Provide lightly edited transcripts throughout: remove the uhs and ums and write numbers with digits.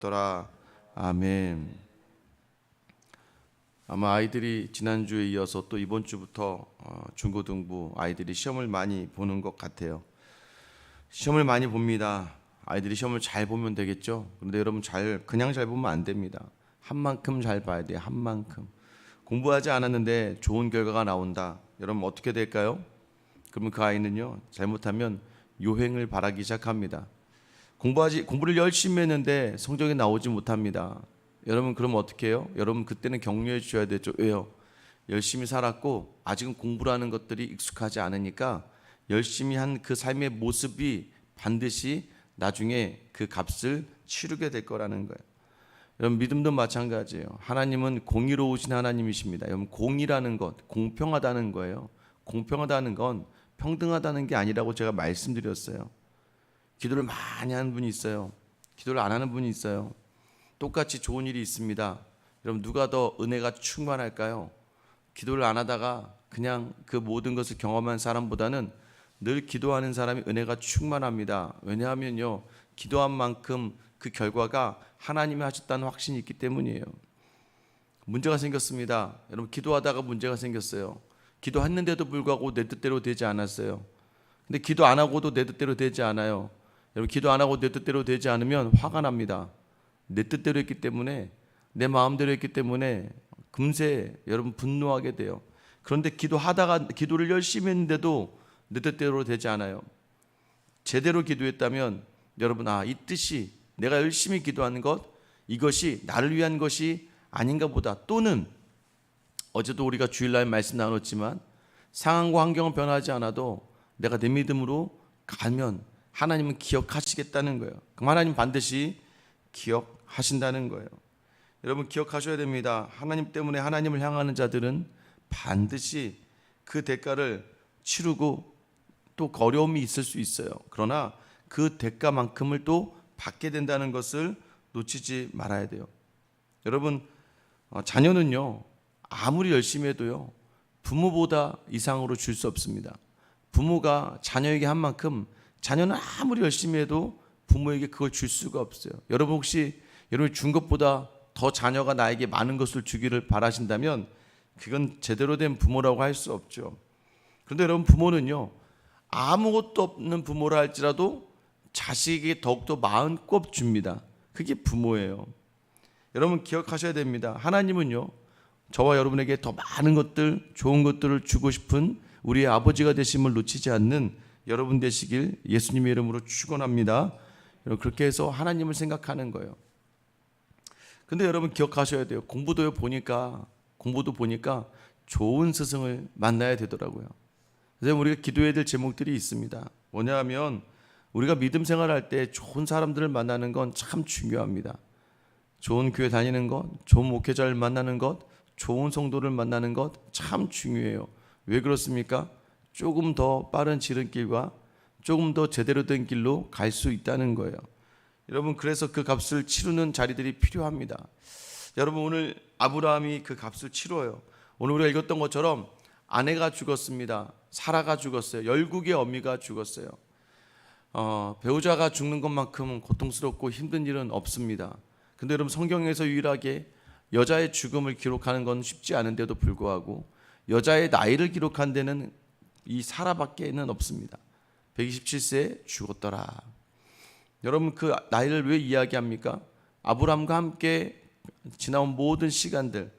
더라. 아멘. 아마 아이들이 지난주에 이어서 또 이번 주부터 중고등부 아이들이 시험을 많이 보는 것 같아요. 시험을 많이 봅니다. 아이들이 시험을 잘 보면 되겠죠. 그런데 여러분 그냥 잘 보면 안 됩니다. 한 만큼 잘 봐야 돼요. 한 만큼. 공부하지 않았는데 좋은 결과가 나온다. 여러분 어떻게 될까요? 그러면 그 아이는요, 잘못하면 요행을 바라기 시작합니다. 공부를 열심히 했는데 성적이 나오지 못합니다. 여러분 그러면 어떻게 해요? 여러분 그때는 격려해 주셔야 되죠. 왜요? 열심히 살았고 아직은 공부라는 것들이 익숙하지 않으니까 열심히 한 그 삶의 모습이 반드시 나중에 그 값을 치르게 될 거라는 거예요. 여러분 믿음도 마찬가지예요. 하나님은 공의로우신 하나님이십니다. 여러분 공의라는 것, 공평하다는 거예요. 공평하다는 건 평등하다는 게 아니라고 제가 말씀드렸어요. 기도를 많이 하는 분이 있어요. 기도를 안 하는 분이 있어요. 똑같이 좋은 일이 있습니다. 여러분 누가 더 은혜가 충만할까요? 기도를 안 하다가 그냥 그 모든 것을 경험한 사람보다는 늘 기도하는 사람이 은혜가 충만합니다. 왜냐하면요, 기도한 만큼 그 결과가 하나님이 하셨다는 확신이 있기 때문이에요. 문제가 생겼습니다. 여러분 기도하다가 문제가 생겼어요. 기도했는데도 불구하고 내 뜻대로 되지 않았어요. 근데 기도 안 하고도 내 뜻대로 되지 않아요. 여러분 기도 안 하고 내 뜻대로 되지 않으면 화가 납니다. 내 뜻대로 했기 때문에, 내 마음대로 했기 때문에 금세 여러분 분노하게 돼요. 그런데 기도를 열심히 했는데도 내 뜻대로 되지 않아요. 제대로 기도했다면 여러분 이 뜻이 내가 열심히 기도하는 것, 이것이 나를 위한 것이 아닌가 보다. 또는 어제도 우리가 주일날 말씀 나눴지만 상황과 환경은 변하지 않아도 내가 내 믿음으로 가면 하나님은 기억하시겠다는 거예요. 그럼 하나님 반드시 기억하신다는 거예요. 여러분 기억하셔야 됩니다. 하나님 때문에 하나님을 향하는 자들은 반드시 그 대가를 치르고 또 어려움이 있을 수 있어요. 그러나 그 대가만큼을 또 받게 된다는 것을 놓치지 말아야 돼요. 여러분 자녀는요, 아무리 열심히 해도요 부모보다 이상으로 줄 수 없습니다. 부모가 자녀에게 한 만큼 자녀는 아무리 열심히 해도 부모에게 그걸 줄 수가 없어요. 여러분 혹시 여러분이 준 것보다 더 자녀가 나에게 많은 것을 주기를 바라신다면 그건 제대로 된 부모라고 할 수 없죠. 그런데 여러분 부모는요, 아무것도 없는 부모라 할지라도 자식에게 더욱더 마음껏 줍니다. 그게 부모예요. 여러분 기억하셔야 됩니다. 하나님은요, 저와 여러분에게 더 많은 것들, 좋은 것들을 주고 싶은 우리의 아버지가 되심을 놓치지 않는 여러분 되시길 예수님의 이름으로 축원합니다. 여러분 그렇게 해서 하나님을 생각하는 거예요. 근데 여러분 기억하셔야 돼요. 공부도 보니까 좋은 스승을 만나야 되더라고요. 그래서 우리가 기도해야 될 제목들이 있습니다. 뭐냐 하면 우리가 믿음 생활할 때 좋은 사람들을 만나는 건 참 중요합니다. 좋은 교회 다니는 것, 좋은 목회자를 만나는 것, 좋은 성도를 만나는 것 참 중요해요. 왜 그렇습니까? 조금 더 빠른 지름길과 조금 더 제대로 된 길로 갈 수 있다는 거예요. 여러분 그래서 그 값을 치르는 자리들이 필요합니다. 여러분 오늘 아브라함이 그 값을 치러요. 오늘 우리가 읽었던 것처럼 아내가 죽었습니다. 사라가 죽었어요. 열국의 어미가 죽었어요. 배우자가 죽는 것만큼 고통스럽고 힘든 일은 없습니다. 근데 여러분 성경에서 유일하게 여자의 죽음을 기록하는 건 쉽지 않은데도 불구하고 여자의 나이를 기록한 데는 이 사라밖에는 없습니다. 127세에 죽었더라. 여러분 그 나이를 왜 이야기합니까? 아브라함과 함께 지나온 모든 시간들,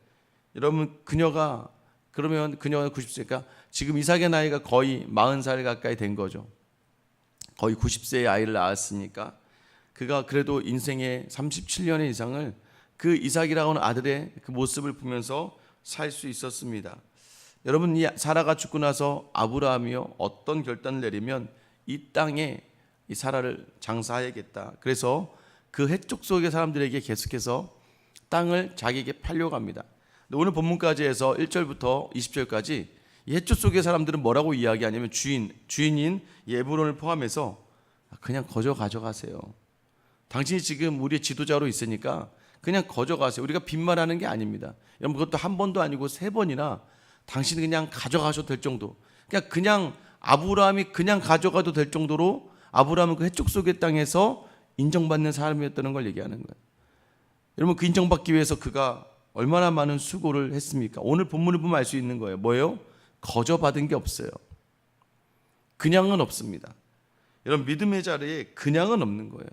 여러분 그녀가 90세니까 지금 이삭의 나이가 거의 40살 가까이 된 거죠. 거의 90세의 아이를 낳았으니까 그가 그래도 인생의 37년의 이상을 그 이삭이라고 하는 아들의 그 모습을 보면서 살 수 있었습니다. 여러분 이 사라가 죽고 나서 아브라함이요 어떤 결단을 내리면 이 땅에 이 사라를 장사해야겠다. 그래서 그 해쪽 속의 사람들에게 계속해서 땅을 자기에게 팔려고 합니다. 오늘 본문까지 해서 1절부터 20절까지 이 해쪽 속의 사람들은 뭐라고 이야기하냐면 주인인 예브론을 포함해서 그냥 거저 가져가세요. 당신이 지금 우리의 지도자로 있으니까 그냥 거저 가세요. 우리가 빈말하는 게 아닙니다. 여러분 그것도 한 번도 아니고 3번이나 당신이 그냥 가져가셔도 될 정도. 그냥 아브라함이 그냥 가져가도 될 정도로 아브라함은 그 해쪽 속의 땅에서 인정받는 사람이었다는 걸 얘기하는 거예요. 여러분 그 인정받기 위해서 그가 얼마나 많은 수고를 했습니까? 오늘 본문을 보면 알 수 있는 거예요. 뭐예요? 거저 받은 게 없어요. 그냥은 없습니다. 여러분 믿음의 자리에 그냥은 없는 거예요.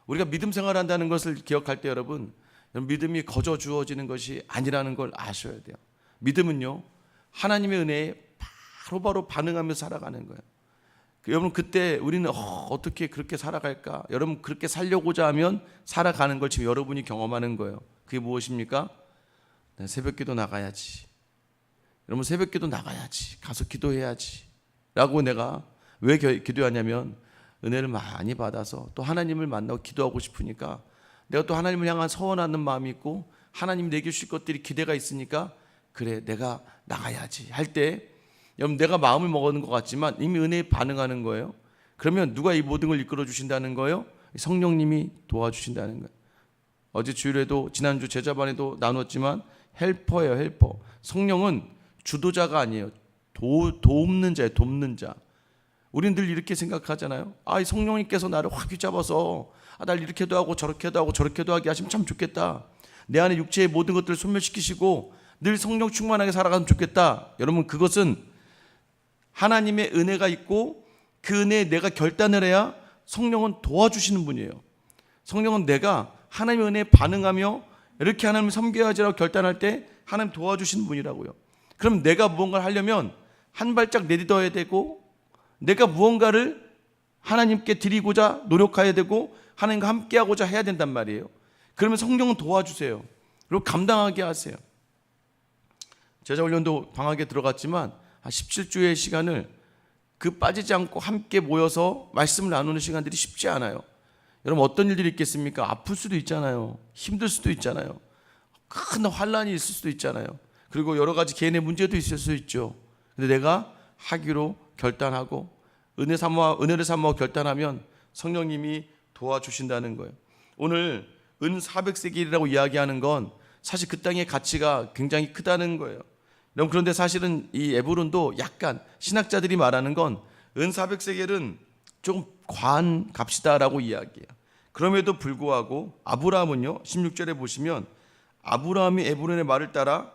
우리가 믿음 생활한다는 것을 기억할 때 여러분 믿음이 거저 주어지는 것이 아니라는 걸 아셔야 돼요. 믿음은요 하나님의 은혜에 바로바로 반응하며 살아가는 거예요. 여러분 그때 우리는 어떻게 그렇게 살아갈까? 여러분 그렇게 살려고자 하면 살아가는 걸 지금 여러분이 경험하는 거예요. 그게 무엇입니까? 새벽기도 나가야지. 여러분 새벽기도 나가야지. 가서 기도해야지. 라고 내가 왜 기도하냐면 은혜를 많이 받아서 또 하나님을 만나고 기도하고 싶으니까 내가 또 하나님을 향한 서원하는 마음이 있고 하나님이 내게 주실 것들이 기대가 있으니까 그래 내가 나가야지 할 때 여러분 내가 마음을 먹는 것 같지만 이미 은혜에 반응하는 거예요. 그러면 누가 이 모든 걸 이끌어 주신다는 거예요? 성령님이 도와주신다는 거예요. 어제 주일에도 지난주 제자반에도 나눴지만 헬퍼예요. 헬퍼. 성령은 주도자가 아니에요. 돕는 자예요. 돕는 자. 우리는 늘 이렇게 생각하잖아요. 이 성령님께서 나를 확 휘잡아서 날 이렇게도 하고 저렇게도 하고 저렇게도 하게 하시면 참 좋겠다. 내 안에 육체의 모든 것들을 소멸시키시고 늘 성령 충만하게 살아가면 좋겠다. 여러분 그것은 하나님의 은혜가 있고 그 은혜에 내가 결단을 해야 성령은 도와주시는 분이에요. 성령은 내가 하나님의 은혜에 반응하며 이렇게 하나님을 섬겨야지라고 결단할 때 하나님 도와주시는 분이라고요. 그럼 내가 무언가를 하려면 한 발짝 내딛어야 되고 내가 무언가를 하나님께 드리고자 노력해야 되고 하나님과 함께하고자 해야 된단 말이에요. 그러면 성령은 도와주세요. 그리고 감당하게 하세요. 제자훈련도 방학에 들어갔지만 17주의 시간을 그 빠지지 않고 함께 모여서 말씀을 나누는 시간들이 쉽지 않아요. 여러분 어떤 일들이 있겠습니까? 아플 수도 있잖아요. 힘들 수도 있잖아요. 큰 환란이 있을 수도 있잖아요. 그리고 여러 가지 개인의 문제도 있을 수 있죠. 근데 내가 하기로 결단하고 은혜를 삼아 결단하면 성령님이 도와주신다는 거예요. 오늘 은 400세겔이라고 이야기하는 건 사실 그 땅의 가치가 굉장히 크다는 거예요. 그런데 사실은 이 에브론도 약간 신학자들이 말하는 건 은 400세겔은 좀 과한 값이다라고 이야기해요. 그럼에도 불구하고 아브라함은요 16절에 보시면 아브라함이 에브론의 말을 따라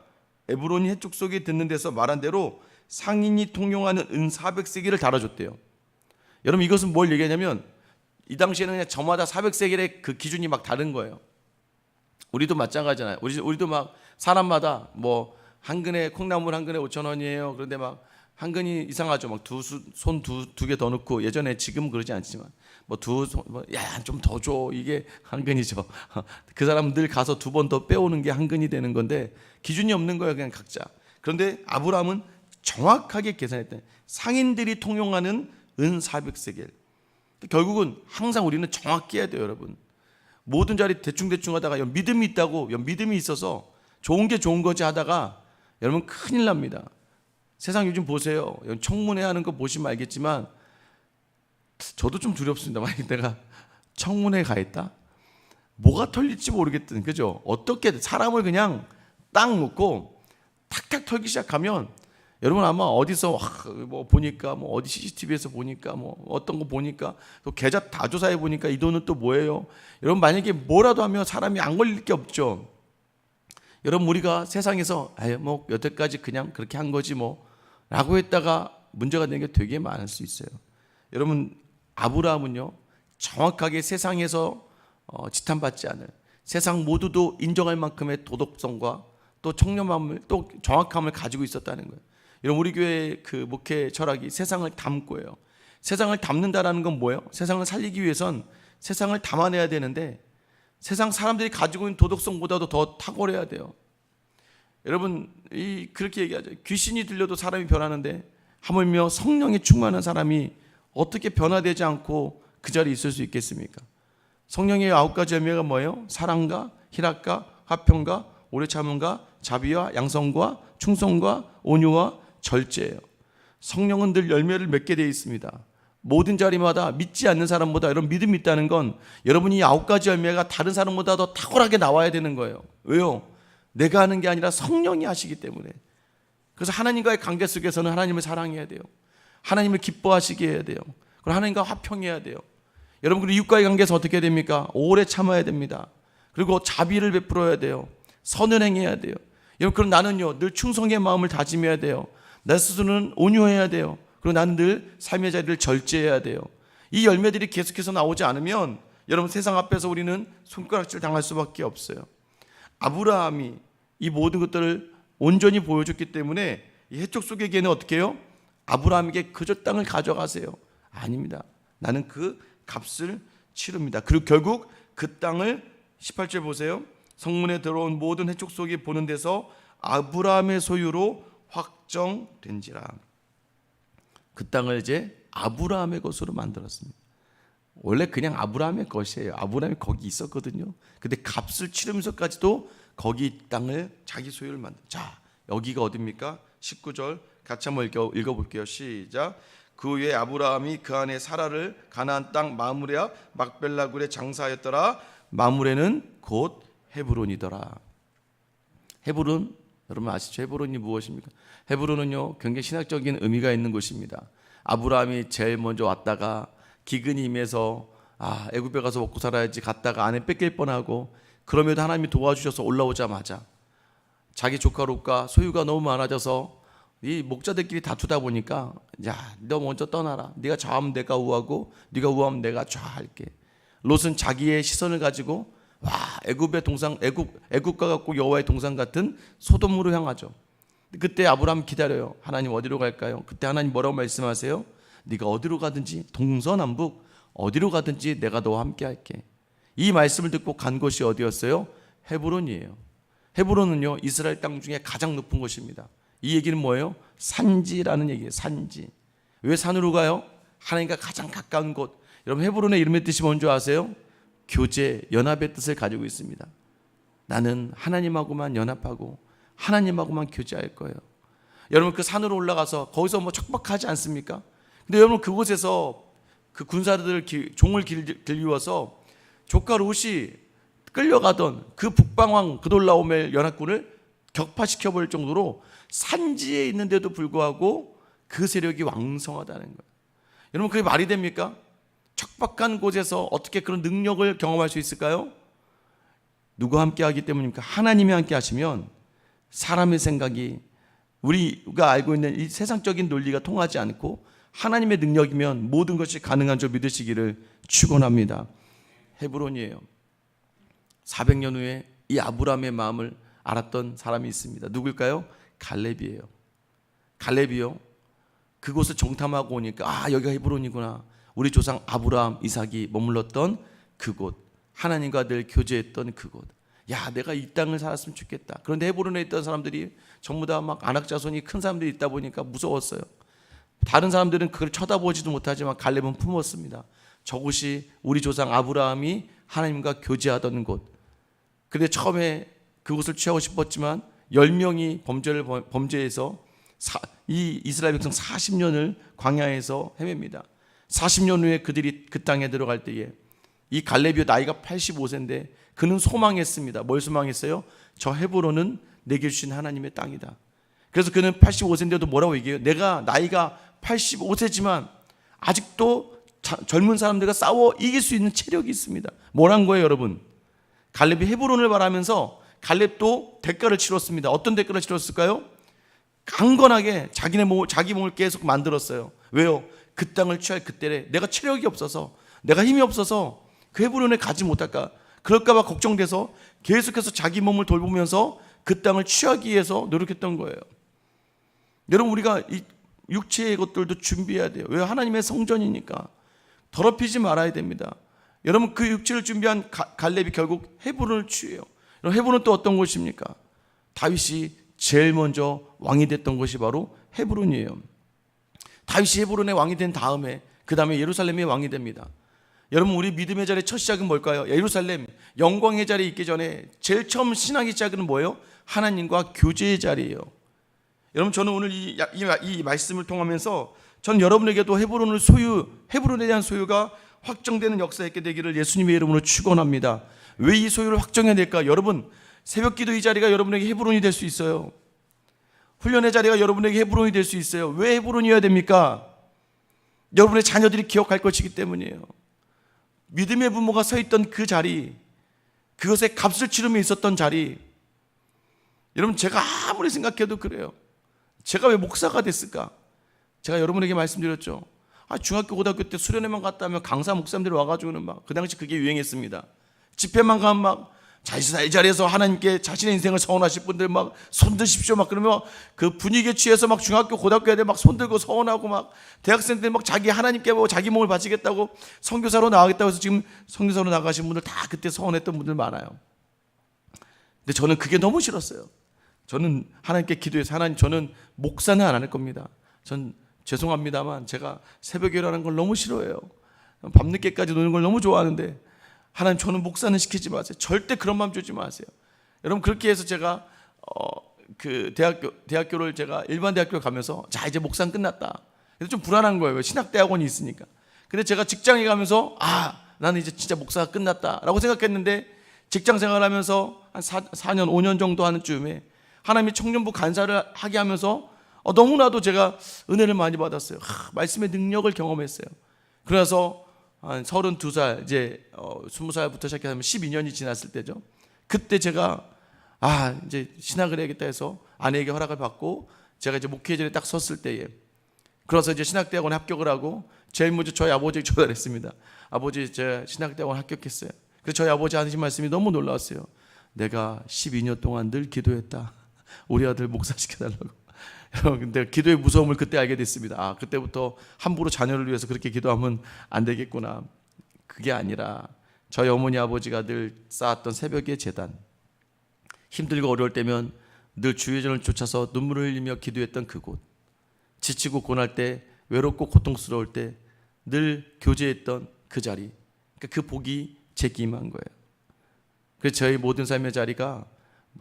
에브론이 해쪽 속에 듣는 데서 말한 대로 상인이 통용하는 은 400세겔을 달아줬대요. 여러분 이것은 뭘 얘기하냐면 이 당시에는 그냥 저마다 400세겔의 그 기준이 막 다른 거예요. 우리도 마찬가지잖아요. 우리도 막 사람마다 뭐 한 근에 콩나물 한 근에 5,000원이에요. 그런데 막 한 근이 이상하죠. 막 손 두 개 더 넣고 예전에 지금은 그러지 않지만 뭐 야 좀 더 줘 이게 한 근이죠. 그 사람들 가서 두 번 더 빼오는 게 한 근이 되는 건데 기준이 없는 거예요. 그냥 각자. 그런데 아브라함은 정확하게 계산했대. 상인들이 통용하는 은 400세겔. 결국은 항상 우리는 정확히 해야 돼요, 여러분. 모든 자리 대충대충 하다가 믿음이 있다고 믿음이 있어서 좋은 게 좋은 거지 하다가 여러분 큰일 납니다. 세상 요즘 보세요. 청문회 하는 거 보시면 알겠지만 저도 좀 두렵습니다. 만약에 내가 청문회에 가 있다? 뭐가 털릴지 모르겠든, 그죠? 어떻게 사람을 그냥 딱 놓고 탁탁 털기 시작하면 여러분 아마 어디서 뭐 보니까 뭐 어디 CCTV에서 보니까 뭐 어떤 거 보니까 또 계좌 다 조사해 보니까 이 돈은 또 뭐예요? 여러분 만약에 뭐라도 하면 사람이 안 걸릴 게 없죠. 여러분 우리가 세상에서 뭐 여태까지 그냥 그렇게 한 거지 뭐 라고 했다가 문제가 되는 게 되게 많을 수 있어요. 여러분 아브라함은요 정확하게 세상에서 지탄받지 않을 세상 모두도 인정할 만큼의 도덕성과 또 청렴함을 또 정확함을 가지고 있었다는 거예요. 여러분 우리 교회의 그 목회 철학이 세상을 담고예요. 세상을 담는다라는 건 뭐예요? 세상을 살리기 위해선 세상을 담아내야 되는데 세상 사람들이 가지고 있는 도덕성보다도 더 탁월해야 돼요. 여러분 그렇게 얘기하죠. 귀신이 들려도 사람이 변하는데 하물며 성령에 충만한 사람이 어떻게 변화되지 않고 그 자리에 있을 수 있겠습니까? 성령의 9가지 열매가 뭐예요? 사랑과 희락과 화평과 오래 참음과 자비와 양성과 충성과 온유와 절제예요. 성령은 늘 열매를 맺게 되어 있습니다. 모든 자리마다 믿지 않는 사람보다 여러분 믿음이 있다는 건 여러분이 9가지 열매가 다른 사람보다 더 탁월하게 나와야 되는 거예요. 왜요? 내가 하는 게 아니라 성령이 하시기 때문에. 그래서 하나님과의 관계 속에서는 하나님을 사랑해야 돼요. 하나님을 기뻐하시게 해야 돼요. 그리고 하나님과 화평해야 돼요. 여러분 그리고 이웃과의 관계에서 어떻게 됩니까? 오래 참아야 됩니다. 그리고 자비를 베풀어야 돼요. 선을 행해야 돼요. 여러분, 그럼 나는요 늘 충성의 마음을 다짐해야 돼요. 나 스스로는 온유해야 돼요. 그리고 나는 늘 삶의 자리를 절제해야 돼요. 이 열매들이 계속해서 나오지 않으면 여러분, 세상 앞에서 우리는 손가락질 당할 수밖에 없어요. 아브라함이 이 모든 것들을 온전히 보여줬기 때문에 이 해쪽 속에게는 어떻게 해요? 아브라함에게 그저 땅을 가져가세요. 아닙니다. 나는 그 값을 치릅니다. 그리고 결국 그 땅을 18절 보세요. 성문에 들어온 모든 해쪽 속에 보는 데서 아브라함의 소유로 확정된지라. 그 땅을 이제 아브라함의 것으로 만들었습니다. 원래 그냥 아브라함의 것이에요. 아브라함이 거기 있었거든요. 근데 값을 치르면서까지도 거기 땅을 자기 소유를 만든. 자, 여기가 어디입니까? 19절 같이 한번 읽어볼게요. 시작. 그 후에 아브라함이 그 안에 사라를 가나안 땅 마므레와 막벨라 굴에 장사하였더라. 마므레는 곧 헤브론이더라. 헤브론, 여러분 아시죠? 헤브론이 무엇입니까? 헤브론은요 굉장히 신학적인 의미가 있는 곳입니다. 아브라함이 제일 먼저 왔다가 기근이 임해서 애굽에 가서 먹고 살아야지 갔다가 아내 뺏길 뻔하고, 그럼에도 하나님이 도와주셔서 올라오자마자 자기 조카 롯과 소유가 너무 많아져서 이 목자들끼리 다투다 보니까, 야, 너 먼저 떠나라. 네가 좌하면 내가 우하고 네가 우하면 내가 좌할게. 롯은 자기의 시선을 가지고 애굽의 동상, 애굽과 같고 여호와의 동상 같은 소돔으로 향하죠. 그때 아브라함 기다려요. 하나님 어디로 갈까요? 그때 하나님 뭐라고 말씀하세요? 네가 어디로 가든지 동서남북 어디로 가든지 내가 너와 함께 할게. 이 말씀을 듣고 간 곳이 어디였어요? 헤브론이에요. 헤브론은요 이스라엘 땅 중에 가장 높은 곳입니다. 이 얘기는 뭐예요? 산지라는 얘기예요. 산지. 왜 산으로 가요? 하나님과 가장 가까운 곳. 여러분, 헤브론의 이름의 뜻이 뭔지 아세요? 교제, 연합의 뜻을 가지고 있습니다. 나는 하나님하고만 연합하고 하나님하고만 교제할 거예요. 여러분, 그 산으로 올라가서 거기서 뭐 척박하지 않습니까? 근데 여러분, 그곳에서 그 군사들 종을 길리워서 조카 롯이 끌려가던 그 북방왕 그돌라오멜 연합군을 격파시켜버릴 정도로 산지에 있는데도 불구하고 그 세력이 왕성하다는 거예요. 여러분, 그게 말이 됩니까? 척박한 곳에서 어떻게 그런 능력을 경험할 수 있을까요? 누구와 함께 하기 때문입니까? 하나님이 함께 하시면 사람의 생각이, 우리가 알고 있는 이 세상적인 논리가 통하지 않고 하나님의 능력이면 모든 것이 가능한 줄 믿으시기를 축원합니다. 헤브론이에요. 400년 후에 이 아브라함의 마음을 알았던 사람이 있습니다. 누굴까요? 갈렙이에요. 갈렙이요, 그곳을 정탐하고 오니까 여기가 헤브론이구나. 우리 조상 아브라함, 이삭이 머물렀던 그곳, 하나님과 늘 교제했던 그곳. 야, 내가 이 땅을 살았으면 좋겠다. 그런데 헤브론에 있던 사람들이 전부 다 막 안악자손이 큰 사람들이 있다 보니까 무서웠어요. 다른 사람들은 그걸 쳐다보지도 못하지만 갈렙은 품었습니다. 저곳이 우리 조상 아브라함이 하나님과 교제하던 곳. 근데 처음에 그곳을 취하고 싶었지만 10명이 범죄해서 이 이스라엘 백성 40년을 광야에서 헤맵니다. 40년 후에 그들이 그 땅에 들어갈 때에 이 갈렙이 나이가 85세인데 그는 소망했습니다. 뭘 소망했어요? 저 헤브론은 내게 주신 하나님의 땅이다. 그래서 그는 85세인데도 뭐라고 얘기해요? 내가 나이가 85세지만 아직도 젊은 사람들과 싸워 이길 수 있는 체력이 있습니다. 뭐란 거예요, 여러분? 갈렙이 헤브론을 말하면서 갈렙도 대가를 치렀습니다. 어떤 대가를 치렀을까요? 강건하게 자기 몸을 계속 만들었어요. 왜요? 그 땅을 취할 그때에 내가 체력이 없어서, 내가 힘이 없어서 그 헤브론에 가지 못할까, 그럴까봐 걱정돼서 계속해서 자기 몸을 돌보면서 그 땅을 취하기 위해서 노력했던 거예요. 여러분, 우리가 이 육체의 것들도 준비해야 돼요. 왜? 하나님의 성전이니까 더럽히지 말아야 됩니다. 여러분, 그 육체를 준비한 갈렙이 결국 헤브론을 취해요. 헤브론은 또 어떤 곳입니까? 다윗이 제일 먼저 왕이 됐던 곳이 바로 헤브론이에요. 다윗이 헤브론의 왕이 된 다음에 그 다음에 예루살렘의 왕이 됩니다. 여러분, 우리 믿음의 자리의 첫 시작은 뭘까요? 예루살렘, 영광의 자리에 있기 전에 제일 처음 신앙의 시작은 뭐예요? 하나님과 교제의 자리예요. 여러분, 저는 오늘 이 말씀을 통하면서 저는 여러분에게도 헤브론에 대한 소유가 확정되는 역사가 있게 되기를 예수님의 이름으로 축원합니다. 왜 이 소유를 확정해야 될까? 여러분, 새벽기도 이 자리가 여러분에게 헤브론이 될 수 있어요. 훈련의 자리가 여러분에게 헤브론이 될 수 있어요. 왜 헤브론이어야 됩니까? 여러분의 자녀들이 기억할 것이기 때문이에요. 믿음의 부모가 서 있던 그 자리, 그것의 값을 치르며 있었던 자리. 여러분, 제가 아무리 생각해도 그래요. 제가 왜 목사가 됐을까? 제가 여러분에게 말씀드렸죠. 중학교 고등학교 때 수련회만 갔다 하면 강사 목사님들이 와가지고는 막, 그 당시 그게 유행했습니다. 집회만 가면 막 이 자리에서 하나님께 자신의 인생을 서원하실 분들 막 손드십시오 막 그러면 그 분위기에 취해서 막 중학교 고등학교 애들 막 손들고 서원하고 막 대학생들 막 자기 하나님께 뭐 자기 몸을 바치겠다고 선교사로 나가겠다고 해서 지금 선교사로 나가신 분들 다 그때 서원했던 분들 많아요. 근데 저는 그게 너무 싫었어요. 저는 하나님께 기도해서 하나님, 저는 목사는 안 할 겁니다. 전 죄송합니다만 제가 새벽에 일어나는 걸 너무 싫어해요. 밤늦게까지 노는 걸 너무 좋아하는데 하나님, 저는 목사는 시키지 마세요. 절대 그런 마음 주지 마세요. 여러분, 그렇게 해서 제가 그 대학교를 제가 일반 대학교를 가면서 자, 이제 목사는 끝났다. 그래서 좀 불안한 거예요. 신학대학원이 있으니까. 근데 제가 직장에 가면서 나는 이제 진짜 목사가 끝났다라고 생각했는데, 직장 생활하면서 한 4년 5년 정도 하는 즈음에 하나님이 청년부 간사를 하게 하면서 너무나도 제가 은혜를 많이 받았어요. 말씀의 능력을 경험했어요. 그래서 한 32살, 이제 20살부터 시작하면 12년이 지났을 때죠. 그때 제가 이제 신학을 해야겠다 해서 아내에게 허락을 받고 제가 이제 목회자리에 딱 섰을 때에, 그래서 이제 신학대학원에 합격을 하고 제일 먼저 저희 아버지에게 전화했습니다. 아버지, 제가 신학대학원 합격했어요. 그래서 저희 아버지 하신 말씀이 너무 놀라웠어요. 내가 12년 동안 늘 기도했다. 우리 아들 목사시켜달라고. 근데 기도의 무서움을 그때 알게 됐습니다. 그때부터 함부로 자녀를 위해서 그렇게 기도하면 안 되겠구나. 그게 아니라 저희 어머니 아버지가 늘 쌓았던 새벽의 제단, 힘들고 어려울 때면 늘 주의전을 쫓아서 눈물을 흘리며 기도했던 그곳, 지치고 고날 때, 외롭고 고통스러울 때 늘 교제했던 그 자리, 그러니까 그 복이 제게 임한 거예요. 그래서 저희 모든 삶의 자리가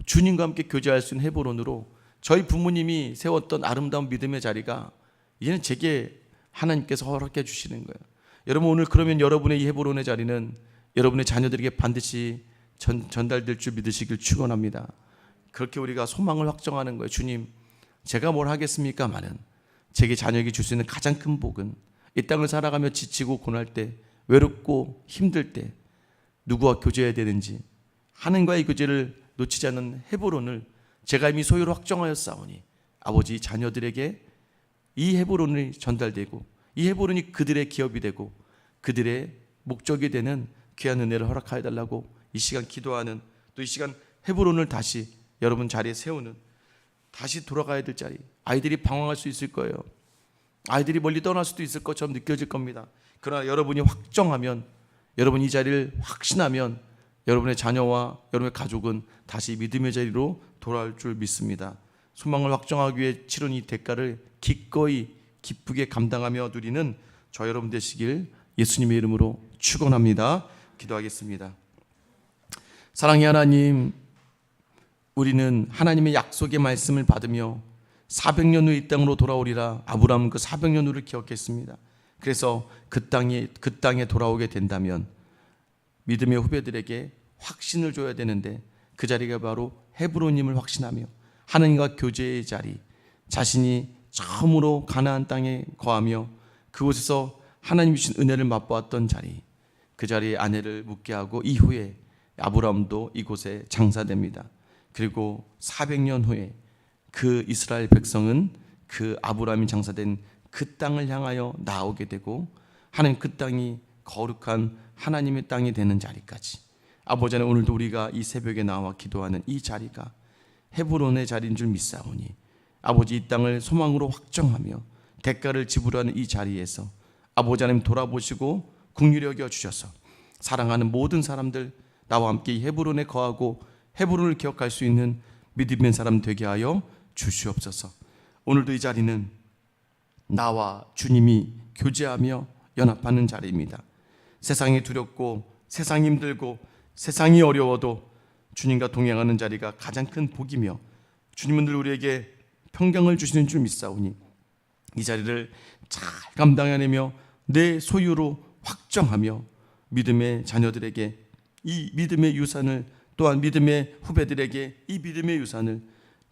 주님과 함께 교제할 수 있는 헤브론으로, 저희 부모님이 세웠던 아름다운 믿음의 자리가 이제는 제게 하나님께서 허락해 주시는 거예요. 여러분, 오늘 그러면 여러분의 이 헤브론의 자리는 여러분의 자녀들에게 반드시 전달될 줄 믿으시길 축원합니다. 그렇게 우리가 소망을 확정하는 거예요. 주님, 제가 뭘 하겠습니까마는 제게 자녀에게 줄 수 있는 가장 큰 복은 이 땅을 살아가며 지치고 고날 때, 외롭고 힘들 때 누구와 교제해야 되는지 하나님과의 교제를 놓치지 않는 헤브론을 제가 이미 소유로 확정하였사오니 아버지, 자녀들에게 이 헤브론이 전달되고 이 헤브론이 그들의 기업이 되고 그들의 목적이 되는 귀한 은혜를 허락하여 달라고 이 시간 기도하는, 또 이 시간 헤브론을 다시 여러분 자리에 세우는, 다시 돌아가야 될 자리. 아이들이 방황할 수 있을 거예요. 아이들이 멀리 떠날 수도 있을 것처럼 느껴질 겁니다. 그러나 여러분이 확정하면, 여러분이 이 자리를 확신하면 여러분의 자녀와 여러분의 가족은 다시 믿음의 자리로 돌아올 줄 믿습니다. 소망을 확정하기 위해 치른 이 대가를 기꺼이 기쁘게 감당하며 누리는 저 여러분 되시길 예수님의 이름으로 축원합니다. 기도하겠습니다. 사랑의 하나님, 우리는 하나님의 약속의 말씀을 받으며 400년 후 이 땅으로 돌아오리라 아브라함은 그 400년 후를 기억했습니다. 그래서 그 땅에 돌아오게 된다면 믿음의 후배들에게 확신을 줘야 되는데, 그 자리가 바로 헤브론임을 확신하며 하나님과 교제의 자리, 자신이 처음으로 가나안 땅에 거하며 그곳에서 하나님 주신 은혜를 맛보았던 자리, 그 자리에 아내를 묵게 하고 이후에 아브라함도 이곳에 장사됩니다. 그리고 400년 후에 그 이스라엘 백성은 그 아브라함이 장사된 그 땅을 향하여 나오게 되고, 하나님 그 땅이 거룩한 하나님의 땅이 되는 자리까지, 아버지 하나님, 오늘도 우리가 이 새벽에 나와 기도하는 이 자리가 헤브론의 자리인 줄 믿사오니 아버지, 이 땅을 소망으로 확정하며 대가를 지불하는 이 자리에서 아버지 하나님 돌아보시고 긍휼히 여겨 주셔서 사랑하는 모든 사람들, 나와 함께 이 헤브론에 거하고 헤브론을 기억할 수 있는 믿음의 사람 되게 하여 주시옵소서. 오늘도 이 자리는 나와 주님이 교제하며 연합하는 자리입니다. 세상이 두렵고 세상이 힘들고 세상이 어려워도 주님과 동행하는 자리가 가장 큰 복이며, 주님은 늘 우리에게 평강을 주시는 줄 믿사오니 이 자리를 잘 감당해내며 내 소유로 확정하며 믿음의 자녀들에게 이 믿음의 유산을, 또한 믿음의 후배들에게 이 믿음의 유산을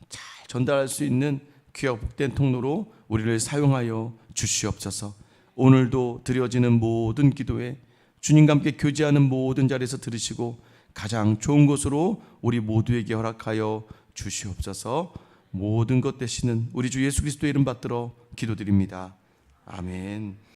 잘 전달할 수 있는 귀하고 복된 통로로 우리를 사용하여 주시옵소서. 오늘도 드려지는 모든 기도에 주님과 함께 교제하는 모든 자리에서 들으시고 가장 좋은 것으로 우리 모두에게 허락하여 주시옵소서. 모든 것 되시는 우리 주 예수 그리스도의 이름 받들어 기도드립니다. 아멘.